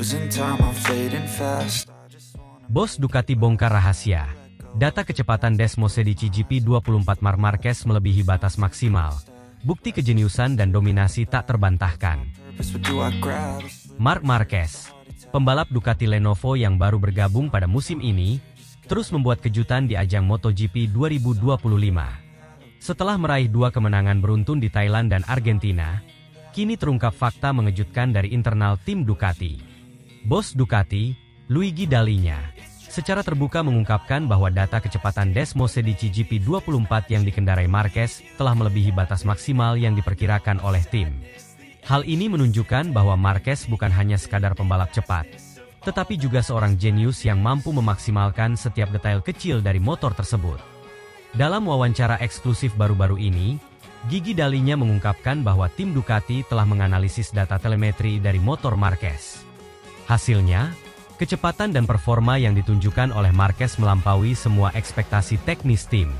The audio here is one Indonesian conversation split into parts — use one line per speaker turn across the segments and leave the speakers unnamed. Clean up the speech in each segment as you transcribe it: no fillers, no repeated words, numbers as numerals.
Losing time, I'm fading fast.
Bos Ducati bongkar rahasia. Data kecepatan Desmosedi GP24 Marc Marquez melebihi batas maksimal. Bukti kejeniusan dan dominasi tak terbantahkan. Marc Marquez, pembalap Ducati Lenovo yang baru bergabung pada musim ini, terus membuat kejutan di ajang MotoGP 2025. Setelah meraih 2 kemenangan beruntun di Thailand dan Argentina, kini terungkap fakta mengejutkan dari internal tim Ducati. Bos Ducati, Luigi Dalinya, secara terbuka mengungkapkan bahwa data kecepatan Desmosedi GP24 yang dikendarai Marquez telah melebihi batas maksimal yang diperkirakan oleh tim. Hal ini menunjukkan bahwa Marquez bukan hanya sekadar pembalap cepat, tetapi juga seorang jenius yang mampu memaksimalkan setiap detail kecil dari motor tersebut. Dalam wawancara eksklusif baru-baru ini, Gigi Dalinya mengungkapkan bahwa tim Ducati telah menganalisis data telemetri dari motor Marquez. Hasilnya, kecepatan dan performa yang ditunjukkan oleh Marquez melampaui semua ekspektasi teknis tim.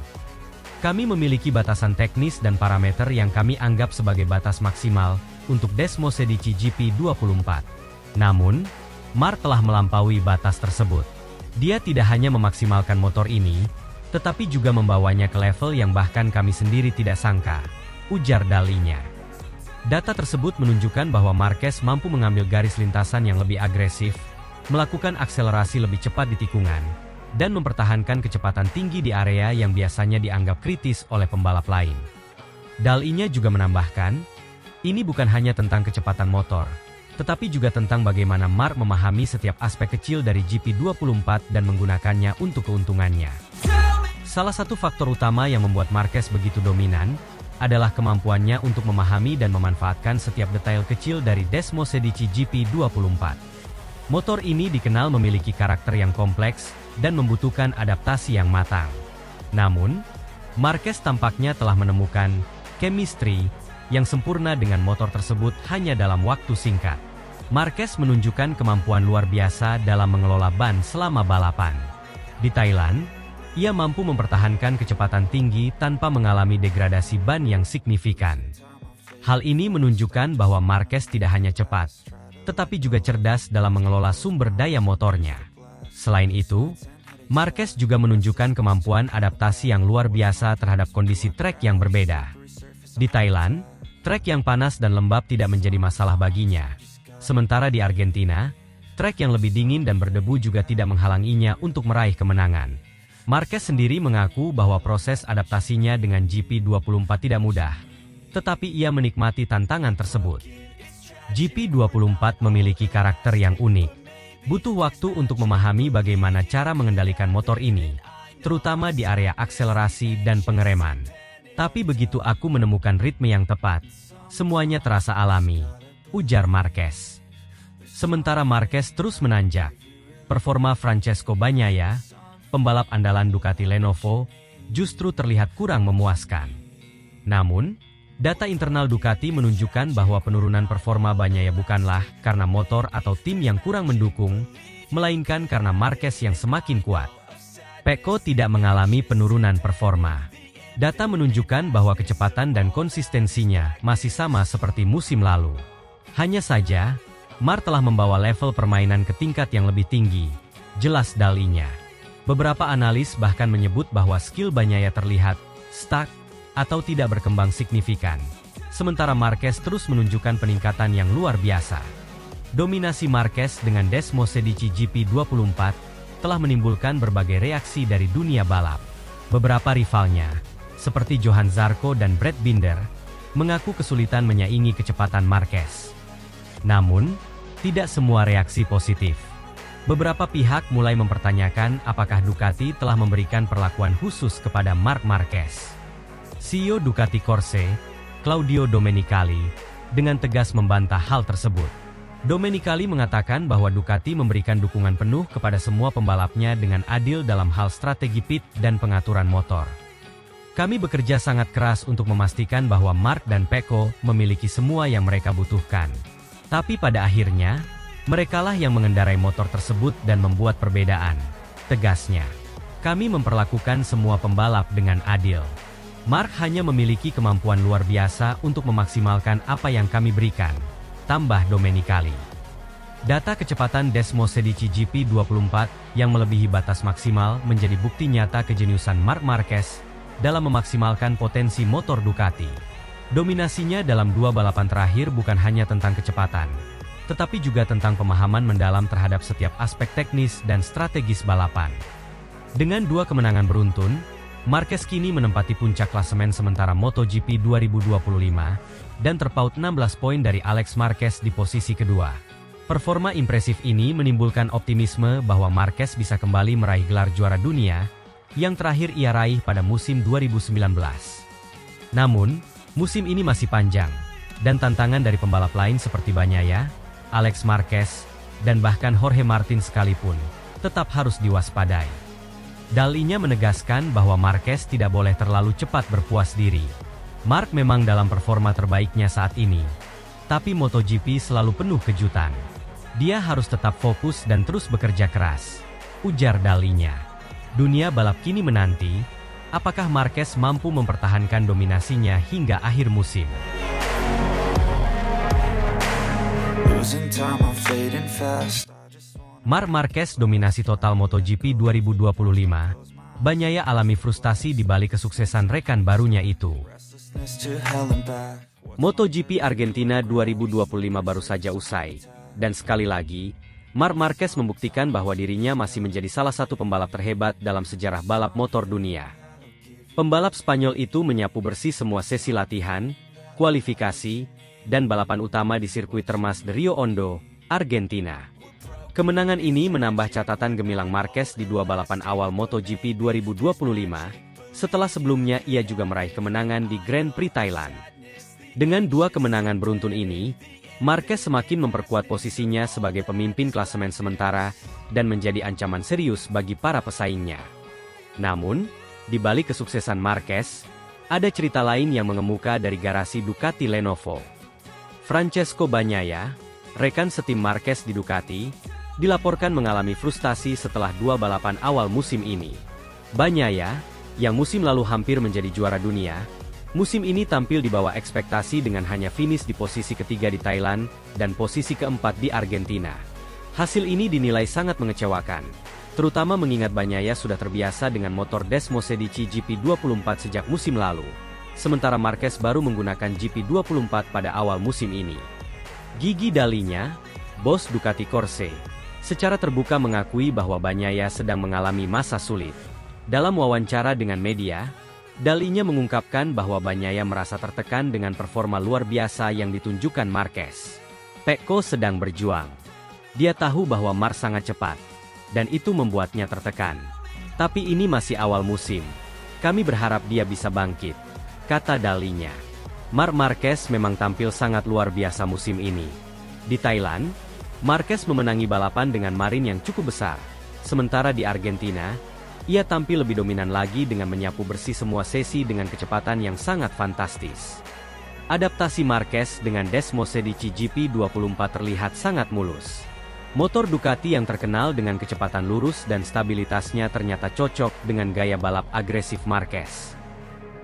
Kami memiliki batasan teknis dan parameter yang kami anggap sebagai batas maksimal untuk Desmosedi GP24. Namun, Marc telah melampaui batas tersebut. Dia tidak hanya memaksimalkan motor ini, tetapi juga membawanya ke level yang bahkan kami sendiri tidak sangka, ujar Dalinya. Data tersebut menunjukkan bahwa Marquez mampu mengambil garis lintasan yang lebih agresif, melakukan akselerasi lebih cepat di tikungan, dan mempertahankan kecepatan tinggi di area yang biasanya dianggap kritis oleh pembalap lain. Dalinya juga menambahkan, ini bukan hanya tentang kecepatan motor, tetapi juga tentang bagaimana Marc memahami setiap aspek kecil dari GP24 dan menggunakannya untuk keuntungannya. Salah satu faktor utama yang membuat Marquez begitu dominan adalah kemampuannya untuk memahami dan memanfaatkan setiap detail kecil dari Desmosedi GP24. Motor ini dikenal memiliki karakter yang kompleks dan membutuhkan adaptasi yang matang. Namun, Marquez tampaknya telah menemukan chemistry yang sempurna dengan motor tersebut hanya dalam waktu singkat. Marquez menunjukkan kemampuan luar biasa dalam mengelola ban selama balapan. Di Thailand, ia mampu mempertahankan kecepatan tinggi tanpa mengalami degradasi ban yang signifikan. Hal ini menunjukkan bahwa Marquez tidak hanya cepat, tetapi juga cerdas dalam mengelola sumber daya motornya. Selain itu, Marquez juga menunjukkan kemampuan adaptasi yang luar biasa terhadap kondisi trek yang berbeda. Di Thailand, trek yang panas dan lembab tidak menjadi masalah baginya. Sementara di Argentina, trek yang lebih dingin dan berdebu juga tidak menghalanginya untuk meraih kemenangan. Marquez sendiri mengaku bahwa proses adaptasinya dengan GP24 tidak mudah, tetapi ia menikmati tantangan tersebut. GP24 memiliki karakter yang unik. Butuh waktu untuk memahami bagaimana cara mengendalikan motor ini, terutama di area akselerasi dan pengereman. Tapi begitu aku menemukan ritme yang tepat, semuanya terasa alami, ujar Marquez. Sementara Marquez terus menanjak, performa Francesco Bagnaia, pembalap andalan Ducati Lenovo, justru terlihat kurang memuaskan. Namun, data internal Ducati menunjukkan bahwa penurunan performa Bagnaia bukanlah karena motor atau tim yang kurang mendukung, melainkan karena Marquez yang semakin kuat. Pecco tidak mengalami penurunan performa. Data menunjukkan bahwa kecepatan dan konsistensinya masih sama seperti musim lalu. Hanya saja, Marc telah membawa level permainan ke tingkat yang lebih tinggi, jelas Dalinya. Beberapa analis bahkan menyebut bahwa skill Bagnaia terlihat stuck atau tidak berkembang signifikan. Sementara Marquez terus menunjukkan peningkatan yang luar biasa. Dominasi Marquez dengan Desmosedi GP24 telah menimbulkan berbagai reaksi dari dunia balap. Beberapa rivalnya, seperti Johan Zarco dan Brad Binder, mengaku kesulitan menyaingi kecepatan Marquez. Namun, tidak semua reaksi positif. Beberapa pihak mulai mempertanyakan apakah Ducati telah memberikan perlakuan khusus kepada Marc Marquez. CEO Ducati Corse, Claudio Domenicali, dengan tegas membantah hal tersebut. Domenicali mengatakan bahwa Ducati memberikan dukungan penuh kepada semua pembalapnya dengan adil dalam hal strategi pit dan pengaturan motor. Kami bekerja sangat keras untuk memastikan bahwa Marc dan Pecco memiliki semua yang mereka butuhkan. Tapi pada akhirnya, merekalah yang mengendarai motor tersebut dan membuat perbedaan, tegasnya. Kami memperlakukan semua pembalap dengan adil. Marc hanya memiliki kemampuan luar biasa untuk memaksimalkan apa yang kami berikan, tambah Domenicali. Data kecepatan Desmosedici GP24 yang melebihi batas maksimal menjadi bukti nyata kejeniusan Marc Marquez dalam memaksimalkan potensi motor Ducati. Dominasinya dalam dua balapan terakhir bukan hanya tentang kecepatan, tetapi juga tentang pemahaman mendalam terhadap setiap aspek teknis dan strategis balapan. Dengan dua kemenangan beruntun, Marquez kini menempati puncak klasemen sementara MotoGP 2025 dan terpaut 16 poin dari Alex Marquez di posisi kedua. Performa impresif ini menimbulkan optimisme bahwa Marquez bisa kembali meraih gelar juara dunia yang terakhir ia raih pada musim 2019. Namun, musim ini masih panjang, dan tantangan dari pembalap lain seperti Bagnaia, Alex Marquez, dan bahkan Jorge Martin sekalipun tetap harus diwaspadai. Dalihnya menegaskan bahwa Marquez tidak boleh terlalu cepat berpuas diri. Marc memang dalam performa terbaiknya saat ini, tapi MotoGP selalu penuh kejutan. Dia harus tetap fokus dan terus bekerja keras, ujar dalihnya. Dunia balap kini menanti, apakah Marquez mampu mempertahankan dominasinya hingga akhir musim. Marc Marquez dominasi total MotoGP 2025. Bagnaia alami frustasi di balik kesuksesan rekan barunya itu. MotoGP Argentina 2025 baru saja usai, dan sekali lagi, Marc Marquez membuktikan bahwa dirinya masih menjadi salah satu pembalap terhebat dalam sejarah balap motor dunia. Pembalap Spanyol itu menyapu bersih semua sesi latihan, kualifikasi, dan balapan utama di sirkuit termas de Rio Hondo, Argentina. Kemenangan ini menambah catatan gemilang Marquez di dua balapan awal MotoGP 2025, setelah sebelumnya ia juga meraih kemenangan di Grand Prix Thailand. Dengan dua kemenangan beruntun ini, Marquez semakin memperkuat posisinya sebagai pemimpin klasemen sementara dan menjadi ancaman serius bagi para pesaingnya. Namun, di balik kesuksesan Marquez, ada cerita lain yang mengemuka dari garasi Ducati Lenovo. Francesco Bagnaia, rekan setim Marquez di Ducati, dilaporkan mengalami frustasi setelah dua balapan awal musim ini. Bagnaia, yang musim lalu hampir menjadi juara dunia, musim ini tampil di bawah ekspektasi dengan hanya finish di posisi ketiga di Thailand dan posisi keempat di Argentina. Hasil ini dinilai sangat mengecewakan, terutama mengingat Bagnaia sudah terbiasa dengan motor Desmosedici GP24 sejak musim lalu, sementara Marquez baru menggunakan GP24 pada awal musim ini. Gigi dalihnya, bos Ducati Corse, secara terbuka mengakui bahwa Bagnaia sedang mengalami masa sulit. Dalam wawancara dengan media, dalihnya mengungkapkan bahwa Bagnaia merasa tertekan dengan performa luar biasa yang ditunjukkan Marquez. Pecco sedang berjuang. Dia tahu bahwa Marc sangat cepat, dan itu membuatnya tertekan. Tapi ini masih awal musim. Kami berharap dia bisa bangkit, kata dalihnya. Marc Marquez memang tampil sangat luar biasa musim ini. Di Thailand, Marquez memenangi balapan dengan marin yang cukup besar. Sementara di Argentina, ia tampil lebih dominan lagi dengan menyapu bersih semua sesi dengan kecepatan yang sangat fantastis. Adaptasi Marquez dengan Desmosedici GP24 terlihat sangat mulus. Motor Ducati yang terkenal dengan kecepatan lurus dan stabilitasnya ternyata cocok dengan gaya balap agresif Marquez.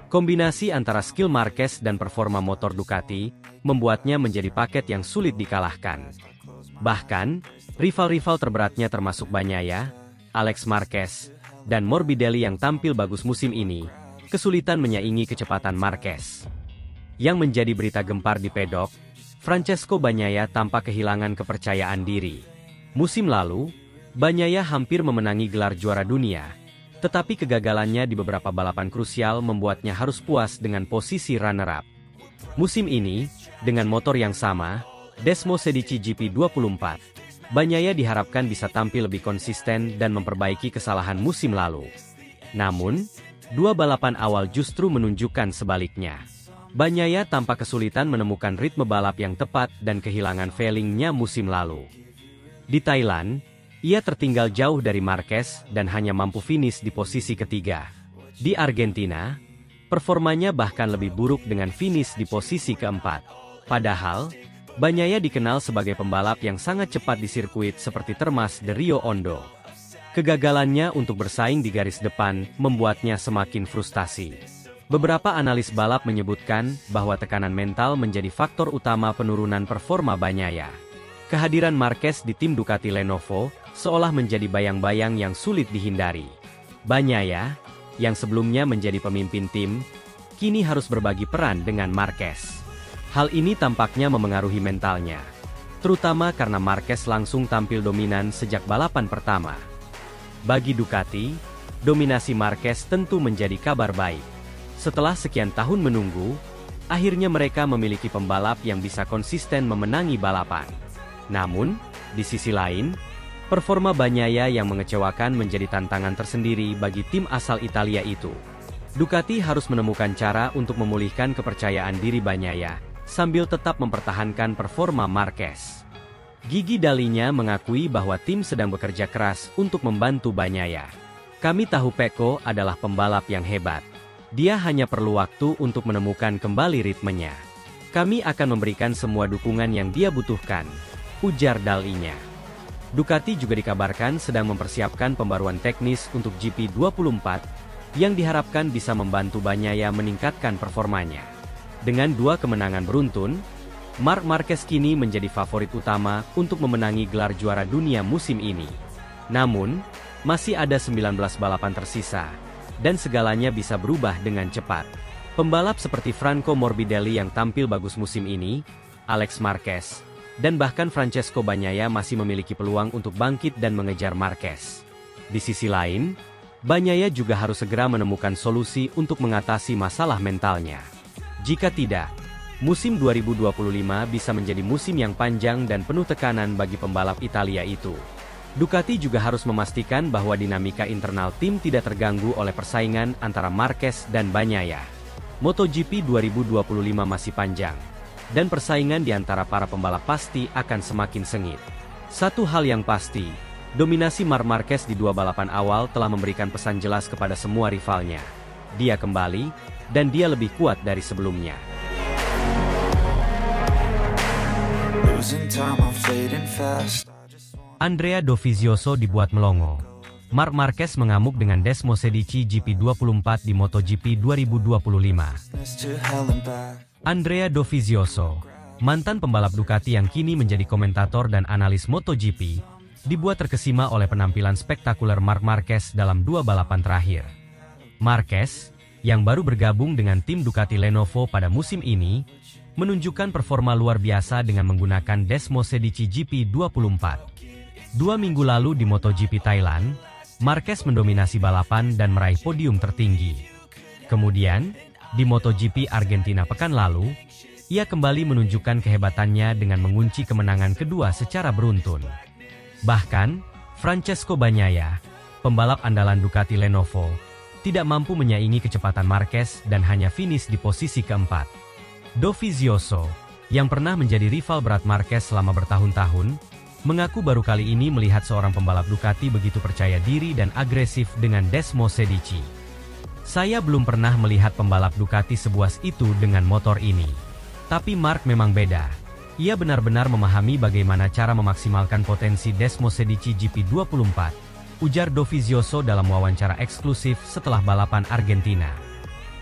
Kombinasi antara skill Marquez dan performa motor Ducati membuatnya menjadi paket yang sulit dikalahkan. Bahkan, rival-rival terberatnya termasuk Bagnaia, Alex Marquez, dan Morbidelli yang tampil bagus musim ini, kesulitan menyaingi kecepatan Marquez. Yang menjadi berita gempar di pedok, Francesco Bagnaia tampak kehilangan kepercayaan diri. Musim lalu, Bagnaia hampir memenangi gelar juara dunia, tetapi kegagalannya di beberapa balapan krusial membuatnya harus puas dengan posisi runner-up. Musim ini, dengan motor yang sama, Desmosedici GP24, Bagnaia diharapkan bisa tampil lebih konsisten dan memperbaiki kesalahan musim lalu. Namun, dua balapan awal justru menunjukkan sebaliknya. Bagnaia tampak kesulitan menemukan ritme balap yang tepat dan kehilangan feeling-nya musim lalu. Di Thailand, ia tertinggal jauh dari Marquez dan hanya mampu finish di posisi ketiga. Di Argentina, performanya bahkan lebih buruk dengan finish di posisi keempat. Padahal, Bagnaia dikenal sebagai pembalap yang sangat cepat di sirkuit seperti termas de Rio Hondo. Kegagalannya untuk bersaing di garis depan membuatnya semakin frustasi. Beberapa analis balap menyebutkan bahwa tekanan mental menjadi faktor utama penurunan performa Bagnaia. Kehadiran Marquez di tim Ducati Lenovo seolah menjadi bayang-bayang yang sulit dihindari. Bagnaia, yang sebelumnya menjadi pemimpin tim, kini harus berbagi peran dengan Marquez. Hal ini tampaknya memengaruhi mentalnya, terutama karena Marquez langsung tampil dominan sejak balapan pertama. Bagi Ducati, dominasi Marquez tentu menjadi kabar baik. Setelah sekian tahun menunggu, akhirnya mereka memiliki pembalap yang bisa konsisten memenangi balapan. Namun, di sisi lain, performa Bagnaia yang mengecewakan menjadi tantangan tersendiri bagi tim asal Italia itu. Ducati harus menemukan cara untuk memulihkan kepercayaan diri Bagnaia, sambil tetap mempertahankan performa Marquez. Gigi Dalinya mengakui bahwa tim sedang bekerja keras untuk membantu Bagnaia. Kami tahu Pecco adalah pembalap yang hebat. Dia hanya perlu waktu untuk menemukan kembali ritmenya. Kami akan memberikan semua dukungan yang dia butuhkan, ujar Dalinya. Ducati juga dikabarkan sedang mempersiapkan pembaruan teknis untuk GP24, yang diharapkan bisa membantu Bagnaia meningkatkan performanya. Dengan 2 kemenangan beruntun, Marc Marquez kini menjadi favorit utama untuk memenangi gelar juara dunia musim ini. Namun, masih ada 19 balapan tersisa, dan segalanya bisa berubah dengan cepat. Pembalap seperti Franco Morbidelli yang tampil bagus musim ini, Alex Marquez, dan bahkan Francesco Bagnaia masih memiliki peluang untuk bangkit dan mengejar Marquez. Di sisi lain, Bagnaia juga harus segera menemukan solusi untuk mengatasi masalah mentalnya. Jika tidak, musim 2025 bisa menjadi musim yang panjang dan penuh tekanan bagi pembalap Italia itu. Ducati juga harus memastikan bahwa dinamika internal tim tidak terganggu oleh persaingan antara Marquez dan Bagnaia. MotoGP 2025 masih panjang, dan persaingan di antara para pembalap pasti akan semakin sengit. Satu hal yang pasti, dominasi Marc Marquez di 2 balapan awal telah memberikan pesan jelas kepada semua rivalnya. Dia kembali, dan dia lebih kuat dari sebelumnya. Andrea Dovizioso dibuat melongo. Marc Marquez mengamuk dengan Desmosedici GP24 di MotoGP 2025. Andrea Dovizioso, mantan pembalap Ducati yang kini menjadi komentator dan analis MotoGP, dibuat terkesima oleh penampilan spektakuler Marc Marquez dalam 2 balapan terakhir. Marquez, yang baru bergabung dengan tim Ducati Lenovo pada musim ini, menunjukkan performa luar biasa dengan menggunakan Desmosedici GP24. 2 minggu lalu di MotoGP Thailand, Marquez mendominasi balapan dan meraih podium tertinggi. Kemudian, di MotoGP Argentina pekan lalu, ia kembali menunjukkan kehebatannya dengan mengunci kemenangan kedua secara beruntun. Bahkan, Francesco Bagnaia, pembalap andalan Ducati Lenovo, tidak mampu menyaingi kecepatan Marquez dan hanya finish di posisi keempat. Dovizioso, yang pernah menjadi rival berat Marquez selama bertahun-tahun, mengaku baru kali ini melihat seorang pembalap Ducati begitu percaya diri dan agresif dengan Desmosedici. Saya belum pernah melihat pembalap Ducati sebuas itu dengan motor ini. Tapi Marc memang beda. Ia benar-benar memahami bagaimana cara memaksimalkan potensi Desmosedici GP24, ujar Dovizioso dalam wawancara eksklusif setelah balapan Argentina.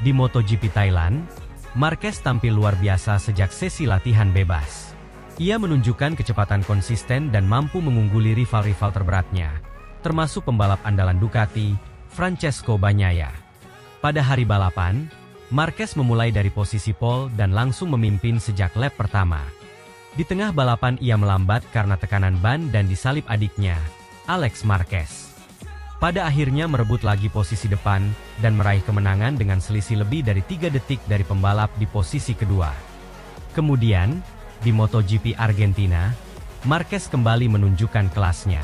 Di MotoGP Thailand, Marquez tampil luar biasa sejak sesi latihan bebas. Ia menunjukkan kecepatan konsisten dan mampu mengungguli rival-rival terberatnya, termasuk pembalap andalan Ducati, Francesco Bagnaia. Pada hari balapan, Marquez memulai dari posisi pole dan langsung memimpin sejak lap pertama. Di tengah balapan ia melambat karena tekanan ban dan disalip adiknya, Alex Marquez. Pada akhirnya merebut lagi posisi depan dan meraih kemenangan dengan selisih lebih dari 3 detik dari pembalap di posisi kedua. Kemudian, di MotoGP Argentina, Marquez kembali menunjukkan kelasnya.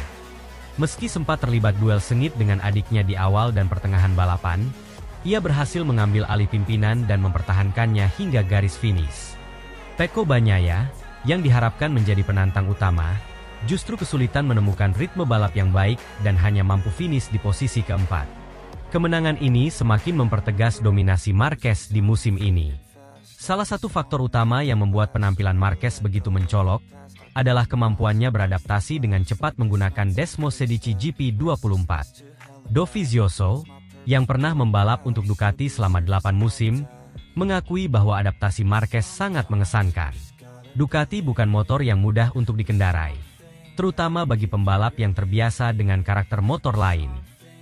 Meski sempat terlibat duel sengit dengan adiknya di awal dan pertengahan balapan, ia berhasil mengambil alih pimpinan dan mempertahankannya hingga garis finish. Pecco Bagnaia, yang diharapkan menjadi penantang utama, justru kesulitan menemukan ritme balap yang baik dan hanya mampu finish di posisi keempat. Kemenangan ini semakin mempertegas dominasi Marquez di musim ini. Salah satu faktor utama yang membuat penampilan Marquez begitu mencolok adalah kemampuannya beradaptasi dengan cepat menggunakan Desmosedici GP24. Dovizioso, yang pernah membalap untuk Ducati selama 8 musim, mengakui bahwa adaptasi Marquez sangat mengesankan. Ducati bukan motor yang mudah untuk dikendarai, terutama bagi pembalap yang terbiasa dengan karakter motor lain.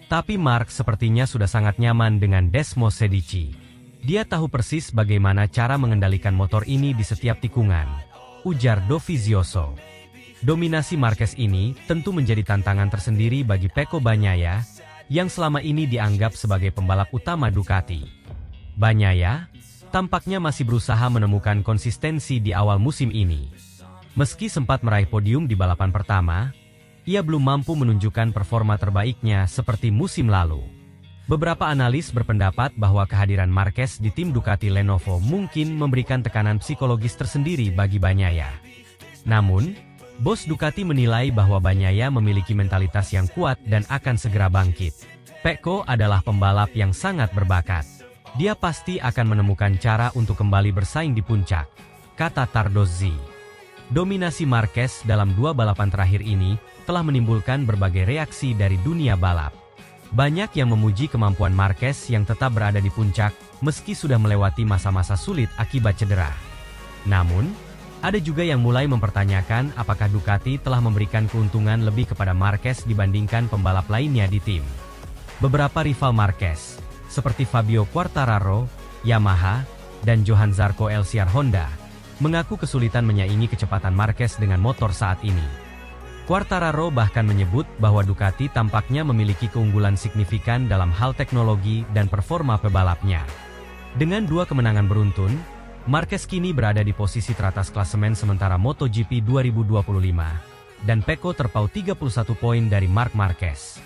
Tapi Mark sepertinya sudah sangat nyaman dengan Desmos Sedici. Dia tahu persis bagaimana cara mengendalikan motor ini di setiap tikungan, ujar Dovizioso. Dominasi Marquez ini tentu menjadi tantangan tersendiri bagi Pecco Bagnaia, yang selama ini dianggap sebagai pembalap utama Ducati. Bagnaia tampaknya masih berusaha menemukan konsistensi di awal musim ini. Meski sempat meraih podium di balapan pertama, ia belum mampu menunjukkan performa terbaiknya seperti musim lalu. Beberapa analis berpendapat bahwa kehadiran Marquez di tim Ducati Lenovo mungkin memberikan tekanan psikologis tersendiri bagi Bagnaia. Namun, bos Ducati menilai bahwa Bagnaia memiliki mentalitas yang kuat dan akan segera bangkit. Pecco adalah pembalap yang sangat berbakat. Dia pasti akan menemukan cara untuk kembali bersaing di puncak, kata Tardozzi. Dominasi Marquez dalam 2 balapan terakhir ini telah menimbulkan berbagai reaksi dari dunia balap. Banyak yang memuji kemampuan Marquez yang tetap berada di puncak meski sudah melewati masa-masa sulit akibat cedera. Namun, ada juga yang mulai mempertanyakan apakah Ducati telah memberikan keuntungan lebih kepada Marquez dibandingkan pembalap lainnya di tim. Beberapa rival Marquez, seperti Fabio Quartararo, Yamaha, dan Johan Zarco LCR Honda, mengaku kesulitan menyaingi kecepatan Marquez dengan motor saat ini. Quartararo bahkan menyebut bahwa Ducati tampaknya memiliki keunggulan signifikan dalam hal teknologi dan performa pebalapnya. Dengan 2 kemenangan beruntun, Marquez kini berada di posisi teratas klasemen sementara MotoGP 2025, dan Pecco terpaut 31 poin dari Marc Marquez.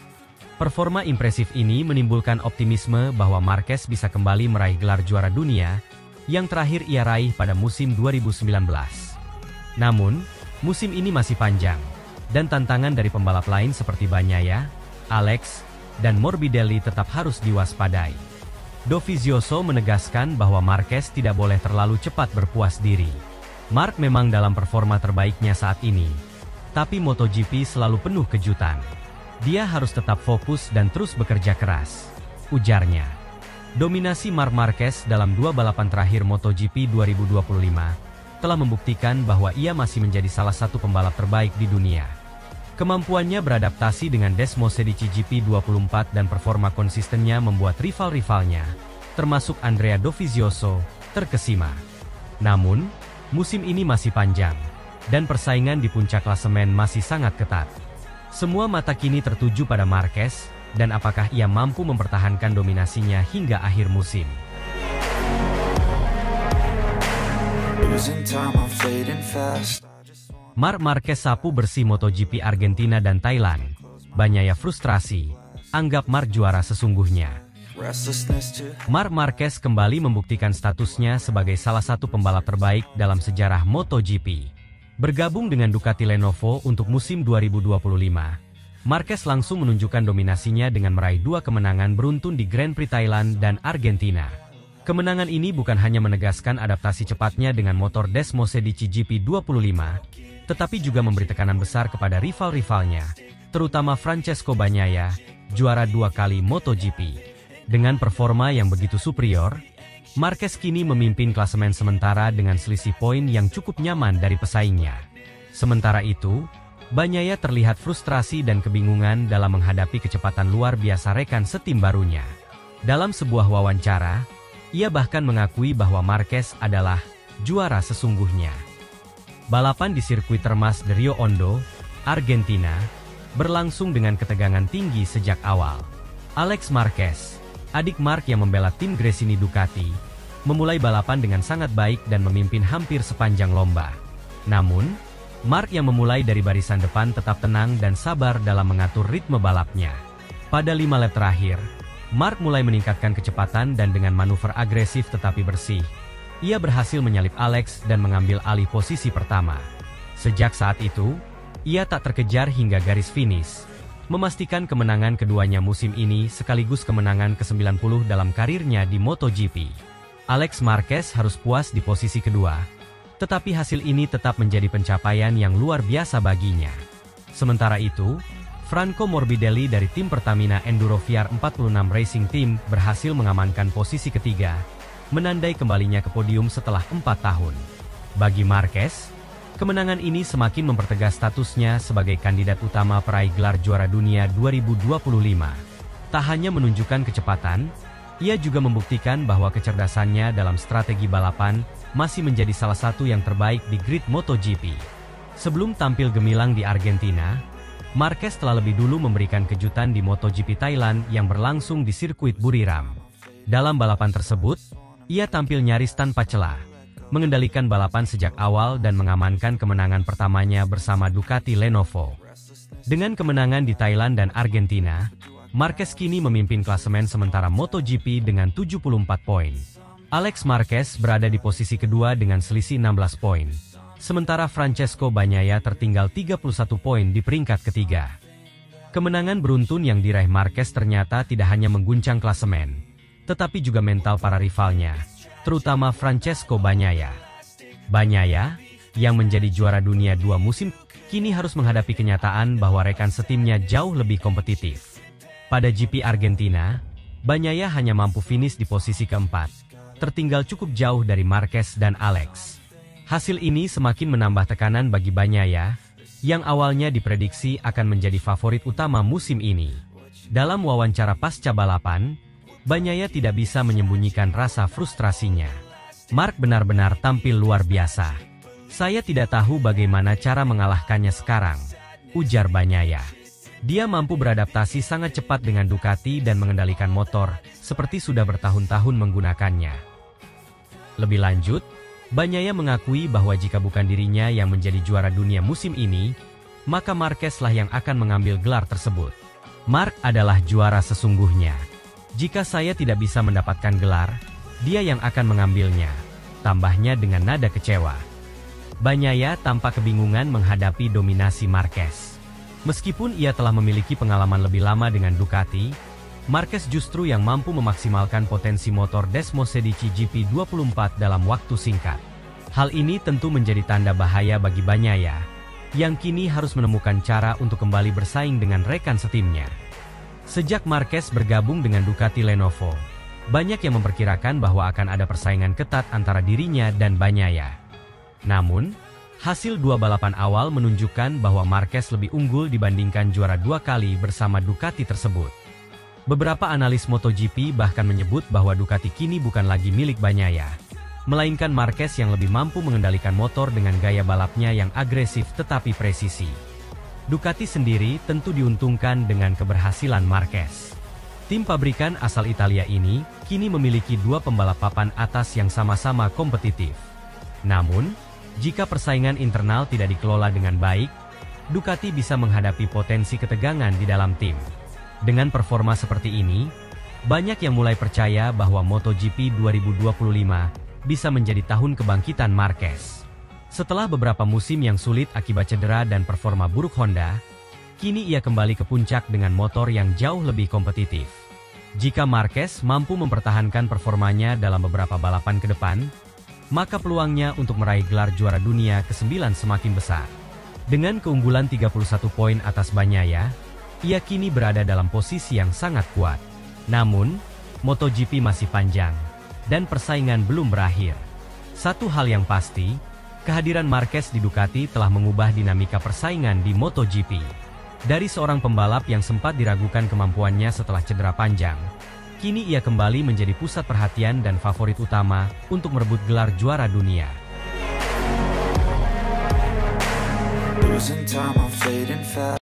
Performa impresif ini menimbulkan optimisme bahwa Marquez bisa kembali meraih gelar juara dunia, yang terakhir ia raih pada musim 2019. Namun, musim ini masih panjang, dan tantangan dari pembalap lain seperti Bagnaia, Alex, dan Morbidelli tetap harus diwaspadai. Dovizioso menegaskan bahwa Marquez tidak boleh terlalu cepat berpuas diri. Marc memang dalam performa terbaiknya saat ini, tapi MotoGP selalu penuh kejutan. Dia harus tetap fokus dan terus bekerja keras, ujarnya. Dominasi Marc Marquez dalam 2 balapan terakhir MotoGP 2025 telah membuktikan bahwa ia masih menjadi salah satu pembalap terbaik di dunia. Kemampuannya beradaptasi dengan Desmos Sedici GP24 dan performa konsistennya membuat rival-rivalnya, termasuk Andrea Dovizioso, terkesima. Namun, musim ini masih panjang, dan persaingan di puncak klasemen masih sangat ketat. Semua mata kini tertuju pada Marquez, dan apakah ia mampu mempertahankan dominasinya hingga akhir musim. Marc Marquez sapu bersih MotoGP Argentina dan Thailand. Bagnaia frustrasi, anggap Marc juara sesungguhnya. Marc Marquez kembali membuktikan statusnya sebagai salah satu pembalap terbaik dalam sejarah MotoGP. Bergabung dengan Ducati Lenovo untuk musim 2025, Marquez langsung menunjukkan dominasinya dengan meraih 2 kemenangan beruntun di Grand Prix Thailand dan Argentina. Kemenangan ini bukan hanya menegaskan adaptasi cepatnya dengan motor Desmos Sedici GP25, tetapi juga memberi tekanan besar kepada rival-rivalnya, terutama Francesco Bagnaia, juara 2 kali MotoGP. Dengan performa yang begitu superior, Marquez kini memimpin klasemen sementara dengan selisih poin yang cukup nyaman dari pesaingnya. Sementara itu, Bagnaia terlihat frustrasi dan kebingungan dalam menghadapi kecepatan luar biasa rekan setim barunya. Dalam sebuah wawancara, ia bahkan mengakui bahwa Marquez adalah juara sesungguhnya. Balapan di sirkuit Termas de Rio Hondo, Argentina, berlangsung dengan ketegangan tinggi sejak awal. Alex Marquez, adik Marc yang membela tim Gresini Ducati, memulai balapan dengan sangat baik dan memimpin hampir sepanjang lomba. Namun, Marc yang memulai dari barisan depan tetap tenang dan sabar dalam mengatur ritme balapnya. Pada 5 lap terakhir, Marc mulai meningkatkan kecepatan dan dengan manuver agresif tetapi bersih, ia berhasil menyalip Alex dan mengambil alih posisi pertama. Sejak saat itu, ia tak terkejar hingga garis finish, memastikan kemenangan keduanya musim ini sekaligus kemenangan ke-90 dalam karirnya di MotoGP. Alex Marquez harus puas di posisi kedua, tetapi hasil ini tetap menjadi pencapaian yang luar biasa baginya. Sementara itu, Franco Morbidelli dari tim Pertamina Enduro VR46 Racing Team berhasil mengamankan posisi ketiga, menandai kembalinya ke podium setelah 4 tahun. Bagi Marquez, Kemenangan ini semakin mempertegas statusnya sebagai kandidat utama peraih gelar juara dunia 2025. Tak hanya menunjukkan kecepatan, ia juga membuktikan bahwa kecerdasannya dalam strategi balapan masih menjadi salah satu yang terbaik di grid MotoGP. Sebelum tampil gemilang di Argentina, Marquez telah lebih dulu memberikan kejutan di MotoGP Thailand yang berlangsung di sirkuit Buriram. Dalam balapan tersebut, ia tampil nyaris tanpa celah, mengendalikan balapan sejak awal dan mengamankan kemenangan pertamanya bersama Ducati Lenovo. Dengan kemenangan di Thailand dan Argentina, Marquez kini memimpin klasemen sementara MotoGP dengan 74 poin. Alex Marquez berada di posisi kedua dengan selisih 16 poin. Sementara Francesco Bagnaia tertinggal 31 poin di peringkat ketiga. Kemenangan beruntun yang diraih Marquez ternyata tidak hanya mengguncang klasemen, tetapi juga mental para rivalnya, terutama Francesco Bagnaia. Bagnaia, yang menjadi juara dunia 2 musim, kini harus menghadapi kenyataan bahwa rekan setimnya jauh lebih kompetitif. Pada GP Argentina, Bagnaia hanya mampu finish di posisi keempat, tertinggal cukup jauh dari Marquez dan Alex. Hasil ini semakin menambah tekanan bagi Bagnaia, yang awalnya diprediksi akan menjadi favorit utama musim ini. Dalam wawancara pasca balapan, Bagnaia tidak bisa menyembunyikan rasa frustrasinya. Mark benar-benar tampil luar biasa. Saya tidak tahu bagaimana cara mengalahkannya sekarang, ujar Bagnaia. Dia mampu beradaptasi sangat cepat dengan Ducati dan mengendalikan motor, seperti sudah bertahun-tahun menggunakannya. Lebih lanjut, Bagnaia mengakui bahwa jika bukan dirinya yang menjadi juara dunia musim ini, maka Marquez lah yang akan mengambil gelar tersebut. Mark adalah juara sesungguhnya. Jika saya tidak bisa mendapatkan gelar, dia yang akan mengambilnya, tambahnya dengan nada kecewa. Bagnaia tampak kebingungan menghadapi dominasi Marquez. Meskipun ia telah memiliki pengalaman lebih lama dengan Ducati, Marquez justru yang mampu memaksimalkan potensi motor Desmosedici GP24 dalam waktu singkat. Hal ini tentu menjadi tanda bahaya bagi Bagnaia, yang kini harus menemukan cara untuk kembali bersaing dengan rekan setimnya. Sejak Marquez bergabung dengan Ducati Lenovo, banyak yang memperkirakan bahwa akan ada persaingan ketat antara dirinya dan Bagnaia. Namun, hasil 2 balapan awal menunjukkan bahwa Marquez lebih unggul dibandingkan juara 2 kali bersama Ducati tersebut. Beberapa analis MotoGP bahkan menyebut bahwa Ducati kini bukan lagi milik Bagnaia, melainkan Marquez yang lebih mampu mengendalikan motor dengan gaya balapnya yang agresif tetapi presisi. Ducati sendiri tentu diuntungkan dengan keberhasilan Marquez. Tim pabrikan asal Italia ini kini memiliki 2 pembalap papan atas yang sama-sama kompetitif. Namun, jika persaingan internal tidak dikelola dengan baik, Ducati bisa menghadapi potensi ketegangan di dalam tim. Dengan performa seperti ini, banyak yang mulai percaya bahwa MotoGP 2025 bisa menjadi tahun kebangkitan Marquez. Setelah beberapa musim yang sulit akibat cedera dan performa buruk Honda, kini ia kembali ke puncak dengan motor yang jauh lebih kompetitif. Jika Marquez mampu mempertahankan performanya dalam beberapa balapan ke depan, maka peluangnya untuk meraih gelar juara dunia ke-9 semakin besar. Dengan keunggulan 31 poin atas Bagnaia, ia kini berada dalam posisi yang sangat kuat. Namun, MotoGP masih panjang, dan persaingan belum berakhir. Satu hal yang pasti, kehadiran Marquez di Ducati telah mengubah dinamika persaingan di MotoGP. Dari seorang pembalap yang sempat diragukan kemampuannya setelah cedera panjang, kini ia kembali menjadi pusat perhatian dan favorit utama untuk merebut gelar juara dunia.